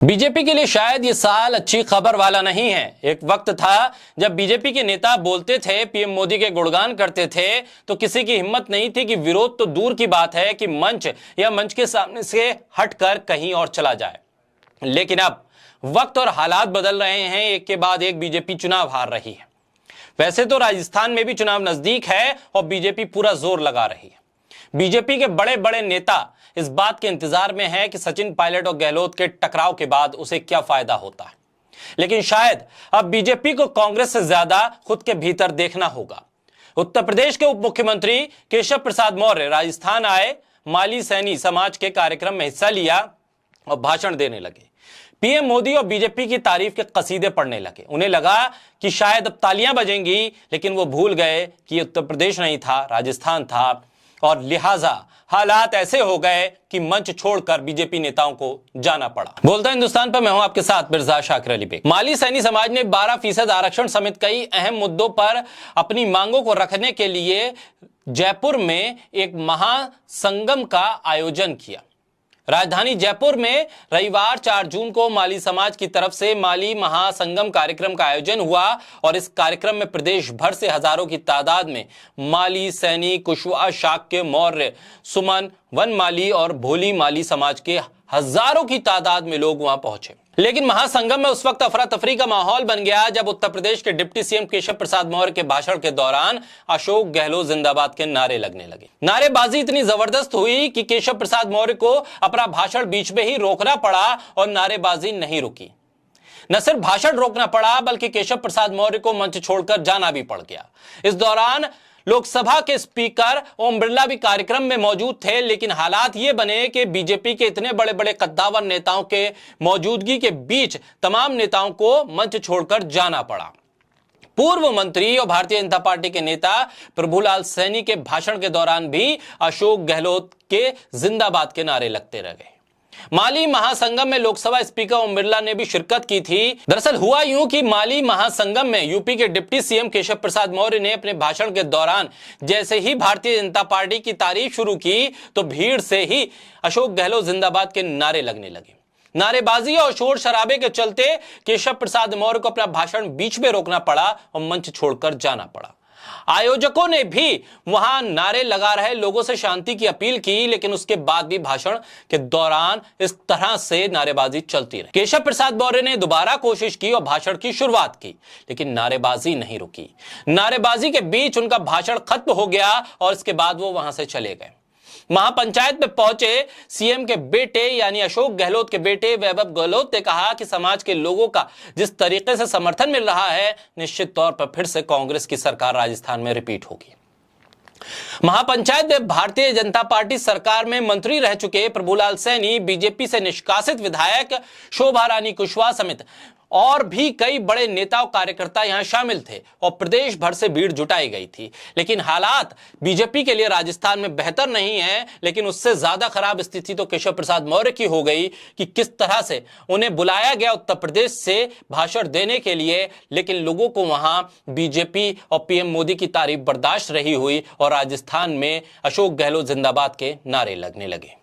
BJP के लिए शायद ये साल अच्छी खबर वाला नहीं है। एक वक्त था जब बीजेपी के नेता बोलते थे, पीएम मोदी के गुणगान करते थे, तो किसी की हिम्मत नहीं थी कि विरोध तो दूर की बात है कि मंच या मंच के सामने से हटकर कहीं और चला जाए। लेकिन अब वक्त और हालात बदल रहे हैं। एक के बाद एक बीजेपी चुनाव हार रही है। वैसे तो राजस्थान में भी चुनाव नजदीक है और बीजेपी पूरा जोर लगा रही है। बीजेपी के बड़े बड़े नेता इस बात के इंतजार में है कि सचिन पायलट और गहलोत के टकराव के बाद उसे क्या फायदा होता है। लेकिन शायद अब बीजेपी को कांग्रेस से ज्यादा खुद के भीतर देखना होगा। उत्तर प्रदेश के उप मुख्यमंत्री केशव प्रसाद मौर्य राजस्थान आए, माली सैनी समाज के कार्यक्रम में हिस्सा लिया और भाषण देने लगे। पीएम मोदी और बीजेपी की तारीफ के कसीदे पढ़ने लगे। उन्हें लगा कि शायद अब तालियां बजेंगी, लेकिन वो भूल गए कि उत्तर प्रदेश नहीं था, राजस्थान था, और लिहाजा हालात ऐसे हो गए कि मंच छोड़कर बीजेपी नेताओं को जाना पड़ा। बोलता हिंदुस्तान पर मैं हूं आपके साथ मिर्जा शाकिर अली बेग। माली सैनी समाज ने 12% आरक्षण समेत कई अहम मुद्दों पर अपनी मांगों को रखने के लिए जयपुर में एक महासंगम का आयोजन किया। राजधानी जयपुर में रविवार 4 जून को माली समाज की तरफ से माली महासंगम कार्यक्रम का आयोजन हुआ और इस कार्यक्रम में प्रदेश भर से हजारों की तादाद में माली, सैनी, कुशवाहा, शाक्य, मौर्य, सुमन, वनमाली और भोली माली समाज के हजारों की तादाद में लोग वहां पहुंचे। लेकिन महासंगम में उस वक्त अफरा तफरी का माहौल बन गया जब उत्तर प्रदेश के डिप्टी सीएम केशव प्रसाद मौर्य के भाषण के दौरान अशोक गहलोत जिंदाबाद के नारे लगने लगे। नारेबाजी इतनी जबरदस्त हुई कि केशव प्रसाद मौर्य को अपना भाषण बीच में ही रोकना पड़ा और नारेबाजी नहीं रुकी। न सिर्फ भाषण रोकना पड़ा बल्कि केशव प्रसाद मौर्य को मंच छोड़कर जाना भी पड़ गया। इस दौरान लोकसभा के स्पीकर ओम बिरला भी कार्यक्रम में मौजूद थे, लेकिन हालात ये बने कि बीजेपी के इतने बड़े बड़े कद्दावर नेताओं के मौजूदगी के बीच तमाम नेताओं को मंच छोड़कर जाना पड़ा। पूर्व मंत्री और भारतीय जनता पार्टी के नेता प्रभुलाल सैनी के भाषण के दौरान भी अशोक गहलोत के जिंदाबाद के नारे लगते रह गए। माली महासंगम में लोकसभा स्पीकर ओम बिरला ने भी शिरकत की थी। दरअसल हुआ यूं कि माली महासंगम में यूपी के डिप्टी सीएम केशव प्रसाद मौर्य ने अपने भाषण के दौरान जैसे ही भारतीय जनता पार्टी की तारीफ शुरू की तो भीड़ से ही अशोक गहलोत जिंदाबाद के नारे लगने लगे। नारेबाजी और शोर शराबे के चलते केशव प्रसाद मौर्य को अपना भाषण बीच में रोकना पड़ा और मंच छोड़कर जाना पड़ा। आयोजकों ने भी वहां नारे लगा रहे लोगों से शांति की अपील की, लेकिन उसके बाद भी भाषण के दौरान इस तरह से नारेबाजी चलती रही। केशव प्रसाद मौर्य ने दोबारा कोशिश की और भाषण की शुरुआत की, लेकिन नारेबाजी नहीं रुकी। नारेबाजी के बीच उनका भाषण खत्म हो गया और इसके बाद वो वहां से चले गए। महापंचायत में पहुंचे सीएम के बेटे यानी अशोक गहलोत के बेटे वैभव गहलोत ने कहा कि समाज के लोगों का जिस तरीके से समर्थन मिल रहा है, निश्चित तौर पर फिर से कांग्रेस की सरकार राजस्थान में रिपीट होगी। महापंचायत में भारतीय जनता पार्टी सरकार में मंत्री रह चुके प्रभुलाल सैनी, बीजेपी से निष्कासित विधायक शोभा रानी कुशवाहा समेत और भी कई बड़े नेता और कार्यकर्ता यहां शामिल थे और प्रदेश भर से भीड़ जुटाई गई थी। लेकिन हालात बीजेपी के लिए राजस्थान में बेहतर नहीं है, लेकिन उससे ज्यादा खराब स्थिति तो केशव प्रसाद मौर्य की हो गई कि किस तरह से उन्हें बुलाया गया उत्तर प्रदेश से भाषण देने के लिए, लेकिन लोगों को वहां बीजेपी और पीएम मोदी की तारीफ बर्दाश्त रही हुई और राजस्थान में अशोक गहलोत जिंदाबाद के नारे लगने लगे।